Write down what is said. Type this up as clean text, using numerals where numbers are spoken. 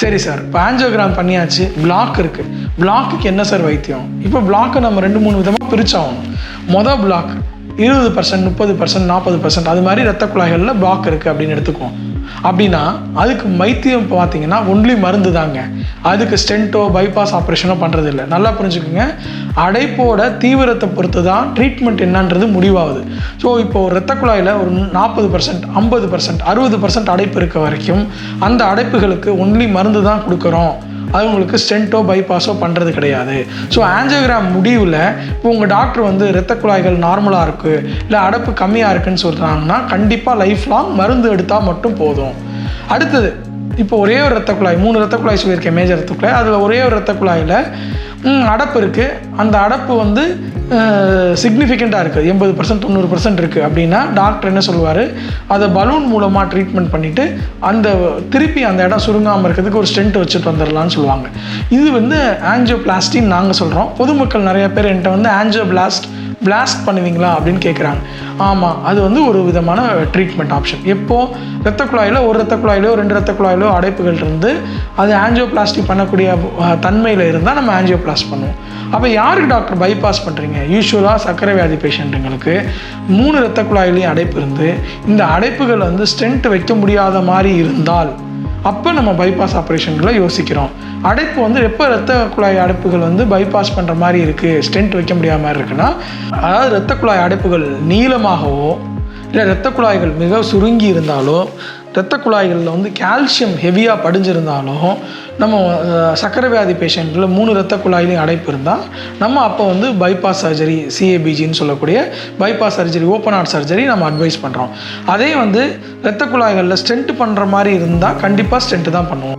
சரி சார், இப்போ ஆஞ்சியோகிராம் பண்ணியாச்சு, பிளாக் இருக்குது. பிளாக்குக்கு என்ன சார் வைத்தியம்? இப்போ பிளாக்கை நம்ம 2-3 விதமாக பிரிச்சாகணும். மொதல் பிளாக் 20%, 30%, 40% அது மாதிரி இரத்த குழாய்களில் பிளாக் இருக்குது அப்படின்னு எடுத்துக்குவோம். அப்படின்னா அதுக்கு வைத்தியம் பார்த்தீங்கன்னா ஒன்லி மருந்து தாங்க. அதுக்கு ஸ்டென்ட்டோ பைபாஸ் ஆப்ரேஷனோ பண்ணுறது இல்லை. நல்லா புரிஞ்சுக்கோங்க, அடைப்போட தீவிரத்தை பொறுத்து தான் ட்ரீட்மெண்ட் என்னன்றது முடிவாகுது. ஸோ இப்போது இரத்த குழாயில் ஒரு 40%, 50%, 60% அடைப்பு இருக்க வரைக்கும் அந்த அடைப்புகளுக்கு ஒன்லி மருந்து தான் கொடுக்குறோம். அது உங்களுக்கு ஸ்டென்ட்டோ பைபாஸோ பண்ணுறது கிடையாது. ஸோ ஆஞ்சியோகிராம் முடிவில் இப்போ உங்கள் டாக்டர் வந்து இரத்த குழாய்கள் நார்மலாக இருக்குது இல்லை அடைப்பு கம்மியாக இருக்குதுன்னு சொல்கிறாங்கன்னா கண்டிப்பாக லைஃப் லாங் மருந்து எடுத்தால் மட்டும் போதும். அடுத்தது, இப்போ ஒரே ஒரு இரத்த குழாய், 3 இரத்த குழாய் சொல்லியிருக்கேன், மேஜர் இரத்த குழாய். அதில் ஒரே ஒரு இரத்த குழாயில் அடைப்பு இருக்குது. அந்த அடைப்பு வந்து சிக்னிஃபிகண்ட்டாக இருக்குது, 80%, 90% இருக்குது அப்படின்னா டாக்டர் என்ன சொல்லுவார், அதை பலூன் மூலமாக ட்ரீட்மெண்ட் பண்ணிவிட்டு திருப்பி அந்த இடம் சுருங்காமல் இருக்கிறதுக்கு ஒரு ஸ்டென்ட் வச்சுட்டு வந்துடலான்னு சொல்லுவாங்க. இது வந்து ஆஞ்சியோபிளாஸ்டின்னு நாங்கள் சொல்கிறோம். பொதுமக்கள் நிறைய பேர் என்கிட்ட வந்து பிளாஸ்ட் பண்ணுவீங்களா அப்படின்னு கேட்குறாங்க. ஆமாம், அது வந்து ஒரு விதமான ட்ரீட்மெண்ட் ஆப்ஷன். எப்போது இரத்த குழாயில் ஒரு இரத்த குழாயிலோ 2 இரத்த குழாயிலோ அடைப்புகள் இருந்து அது ஆஞ்சியோபிளாஸ்டி பண்ணக்கூடிய தன்மையில் இருந்தால் நம்ம ஆஞ்சியோபிளாஸ்ட் பண்ணுவோம். அப்போ யாருக்கு டாக்டர் பைபாஸ் பண்ணுறீங்க? யூஸ்வலாக சர்க்கரை வியாதி பேஷண்ட்டுங்களுக்கு 3 இரத்த குழாயிலையும் அடைப்பு இருந்து இந்த அடைப்புகள் வந்து ஸ்டென்ட் வைக்க முடியாத மாதிரி இருந்தால் அப்போ நம்ம பைபாஸ் ஆப்ரேஷன்களை யோசிக்கிறோம். அடைப்பு வந்து எப்போ இரத்த குழாய் அடைப்புகள் வந்து பைபாஸ் பண்ணுற மாதிரி இருக்குது, ஸ்டென்ட் வைக்க முடியாத மாதிரி இருக்குன்னா, அதாவது இரத்த குழாய் அடைப்புகள் நீளமாகவோ இல்லை இரத்த குழாய்கள் மிக சுருங்கி இருந்தாலோ, இரத்த குழாய்களில் வந்து கால்சியம் ஹெவியாக படிஞ்சிருந்தாலும், நம்ம சர்க்கரை வியாதி பேஷண்ட்டில் 3 இரத்த குழாயிலையும் அடைப்பு இருந்தால் நம்ம அப்போ வந்து பைபாஸ் சர்ஜரி, சிஏபிஜின்னு சொல்லக்கூடிய bypass surgery, open heart surgery நம்ம அட்வைஸ் பண்ணுறோம். அதே வந்து இரத்த குழாய்களில் ஸ்டென்ட் பண்ணுற மாதிரி இருந்தால் கண்டிப்பாக ஸ்டென்ட் தான் பண்ணுவோம்.